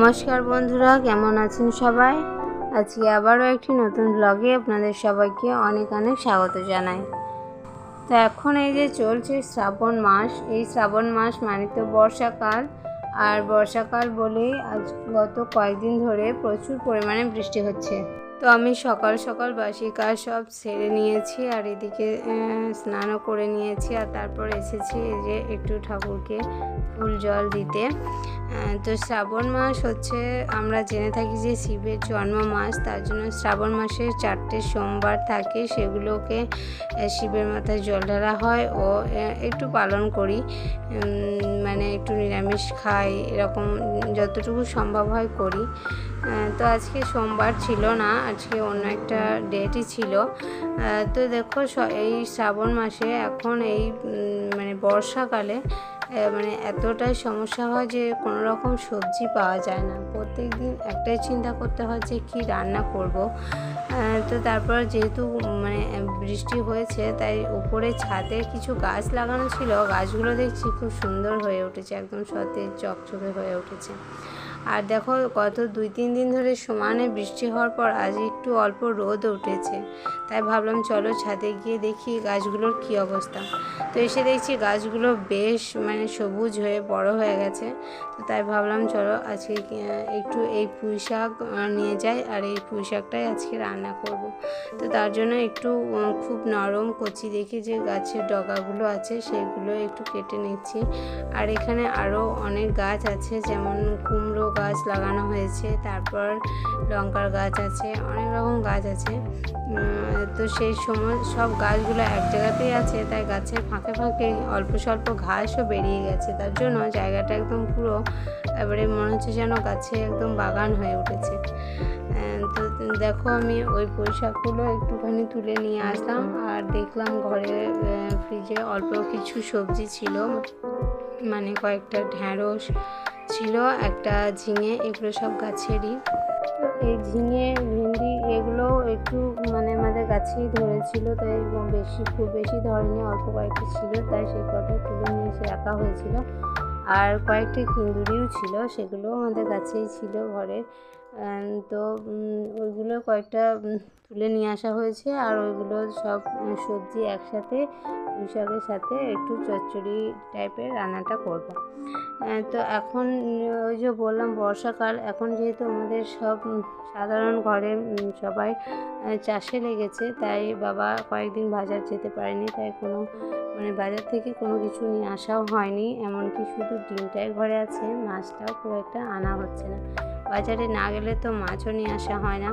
নমস্কার বন্ধুরা, কেমন আছেন সবাই? আজকে আবারও একটি নতুন ব্লগে আপনাদের সবাইকে অনেক অনেক স্বাগত জানাই। তো এখন এই যে চলছে শ্রাবণ মাস, এই শ্রাবণ মাস মানে তো বর্ষাকাল। আর বর্ষাকাল বলেই আজ গত কয়েকদিন ধরে প্রচুর পরিমাণে বৃষ্টি হচ্ছে। তো আমি সকাল সকাল বাসি কাজ সব সেরে নিয়েছি আর এদিকে স্নানও করে নিয়েছি। আর তারপর এসেছি এই যে একটু ঠাকুরকে ফুল জল দিতে। তো শ্রাবণ মাস হচ্ছে আমরা জেনে থাকি যে শিবের জন্ম মাস, তার জন্য শ্রাবণ মাসে 4টে সোমবার থাকে, সেগুলোকে শিবের মাথায় জল ঢালা হয় ও একটু পালন করি, মানে একটু নিরামিষ খাই, এরকম যতটুকু সম্ভব হয় করি। তো আজকে সোমবার ছিল না, আজকে অন্য একটা ডেটই ছিল। তো দেখো এই শ্রাবণ মাসে এখন এই মানে বর্ষাকালে মানে এতটাই সমস্যা হয় যে কোনো রকম সবজি পাওয়া যায় না। প্রত্যেক দিন একটাই চিন্তা করতে হয় যে কী রান্না করব। তো তারপর যেহেতু মানে বৃষ্টি হয়েছে, তাই উপরে ছাদে কিছু গাছ লাগানো ছিল, গাছগুলো দেখছি খুব সুন্দর হয়ে উঠেছে, একদম সতেজ চকচকে হয়ে উঠেছে। আর দেখো গত 2-3 দিন ধরে সমানে বৃষ্টি হওয়ার পর আজ একটু অল্প রোদ উঠেছে, তাই ভাবলাম চলো ছাদে গিয়ে দেখি গাছগুলোর কী অবস্থা। তো এসে দেখছি গাছগুলো বেশ মানে সবুজ হয়ে বড় হয়ে গেছে। তো তাই ভাবলাম চলো আজকে একটু এই পুঁই শাক নিয়ে যাই, আর এই পুঁই শাকটাই আজকে রান্না করব। তো তার জন্য একটু খুব নরম কচি দেখে যে গাছের ডগাগুলো আছে সেগুলো একটু কেটে নিচ্ছি। আর এখানে আরও অনেক গাছ আছে, যেমন কুমড়ো গাছ লাগানো হয়েছে, তারপর লঙ্কার গাছ আছে, অনেক রকম গাছ আছে। তো সেই সময় সব গাছগুলো এক জায়গাতেই আছে, তাই গাছের ফাঁকে ফাঁকে অল্প স্বল্প ঘাসও বেরিয়ে গেছে, তার জন্য জায়গাটা একদম পুরো এবারে মনে হচ্ছে যেন গাছে একদম বাগান হয়ে উঠেছে। তো দেখো আমি ওই পুঁই শাকগুলো একটুখানি তুলে নিয়ে আসলাম, আর দেখলাম ঘরে ফ্রিজে অল্প কিছু সবজি ছিল, মানে কয়েকটা ঢ্যাঁড়স ছিল, একটা ঝিঙে, এগুলো সব গাছেরই। তো এই ঝিঙে ভেন্ডি এগুলো একটু মানে আমাদের গাছেই ধরেছিল, তাই খুব বেশি ধরেনি, অল্প কয়েকটা ছিল, তাই সেই কটা তুলে নিয়ে এসে রাখা হয়েছিল। আর কয়েকটা কিন্দুরিও ছিল, সেগুলোও আমাদের গাছেই ছিল ঘরে। তো ওইগুলো কয়েকটা তুলে নিয়ে আসা হয়েছে, আর ওইগুলো সব সবজি একসাথে পুঁই শাকের সাথে একটু চচ্চড়ি টাইপের রান্নাটা করব। তো এখন ওই যে বললাম বর্ষাকাল, এখন যেহেতু আমাদের সব সাধারণ ঘরে সবাই চাষে লেগেছে, তাই বাবা কয়েকদিন বাজার যেতে পারেনি, তাই কোনো মানে বাজার থেকে কোনো কিছু নিয়ে আসাও হয়নি, এমনকি শুধু ডিমটাই ঘরে আছে, মাছটাও খুব একটা আনা হচ্ছে না। বাজারে না গেলে তো মাছও নিয়ে আসা হয় না,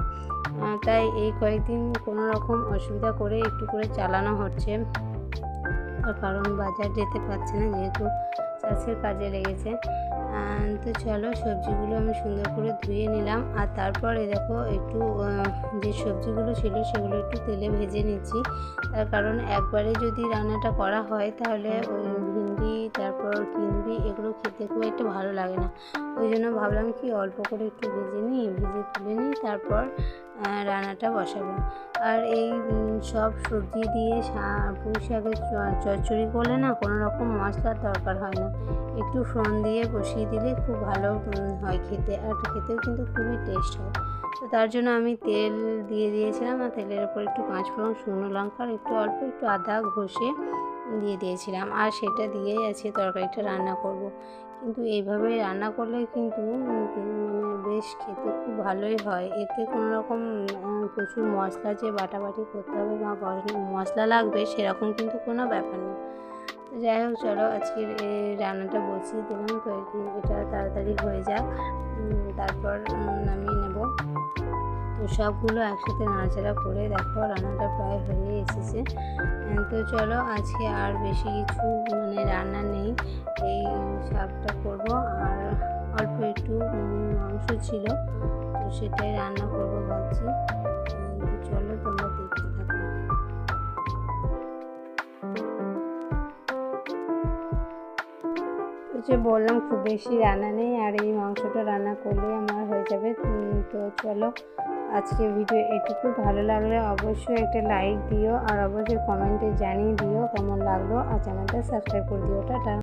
তাই এই কয়েকদিন কোনো রকম অসুবিধা করে একটু করে চালানো হচ্ছে, কারণ বাজার যেতে পারছে না যেহেতু চাষের কাজে লেগেছে। তো চলো সবজিগুলো আমি সুন্দর করে ধুয়ে নিলাম, আর তারপরে দেখো একটু যে সবজিগুলো ছিল সেগুলো একটু তেলে ভেজে নিচ্ছি। তার কারণ একবারে যদি রান্নাটা করা হয় তাহলে ওই ভিন্ডি তারপর কিন্দুরি এগুলো খেতে খুব একটা ভালো লাগে না, ওই জন্য ভাবলাম কি অল্প করে একটু ভেজে তুলে নিই, তারপর রান্নাটা বসাবো। আর এই সব সবজি দিয়ে পুঁই শাকের চচ্চড়ি করলে না কোনো রকম মশলার দরকার হয় না, একটু ফোড়ন দিয়ে বসিয়ে দিলে খুব ভালো হয় খেতে, আর খেতেও কিন্তু খুবই টেস্ট হয়। তো তার জন্য আমি তেল দিয়ে দিয়েছিলাম, আর তেলের ওপর একটু পাঁচফোড়ন, শুকনো লঙ্কা আর একটু আদা ঘষে দিয়ে দিয়েছিলাম, আর সেটা দিয়েই আছে তরকারিটা রান্না করব। কিন্তু এইভাবে রান্না করলে কিন্তু মানে বেশ খেতে খুব ভালোই হয়, এতে কোনো রকম প্রচুর মশলা যে বাটাবাটি করতে হবে বা মশলা লাগবে সেরকম কিন্তু কোনো ব্যাপার নেই। তো যাই হোক চলো আজকের এই রান্নাটা বসিয়ে দিলাম, তো এটা তাড়াতাড়ি হয়ে যাক, তারপর নামিয়ে নেব। তো সবগুলো একসাথে নাড়াচাড়া করে দেখো রান্নাটা প্রায় হয়ে এসেছে। তো চলো আজকে আর বেশি কিছু মানে রান্না নেই, এই শাকটা করব, আর অল্প একটু মাংস ছিল, তো সেটাই রান্না করব ভাবছি। তো চলো তোমরা দেখতে থাকো। যে বললাম খুব বেশি রান্না নেই, আর এই মাংসটা রান্না করলে আমার হয়ে যাবে। তো চলো আজকে ভিডিও এটুকু, ভালো লাগলে অবশ্যই একটা লাইক দিও, আর অবশ্যই কমেন্টে জানিয়ে দিও কেমন লাগলো, আর চ্যানেলটা সাবস্ক্রাইব করে দিও। টাটা।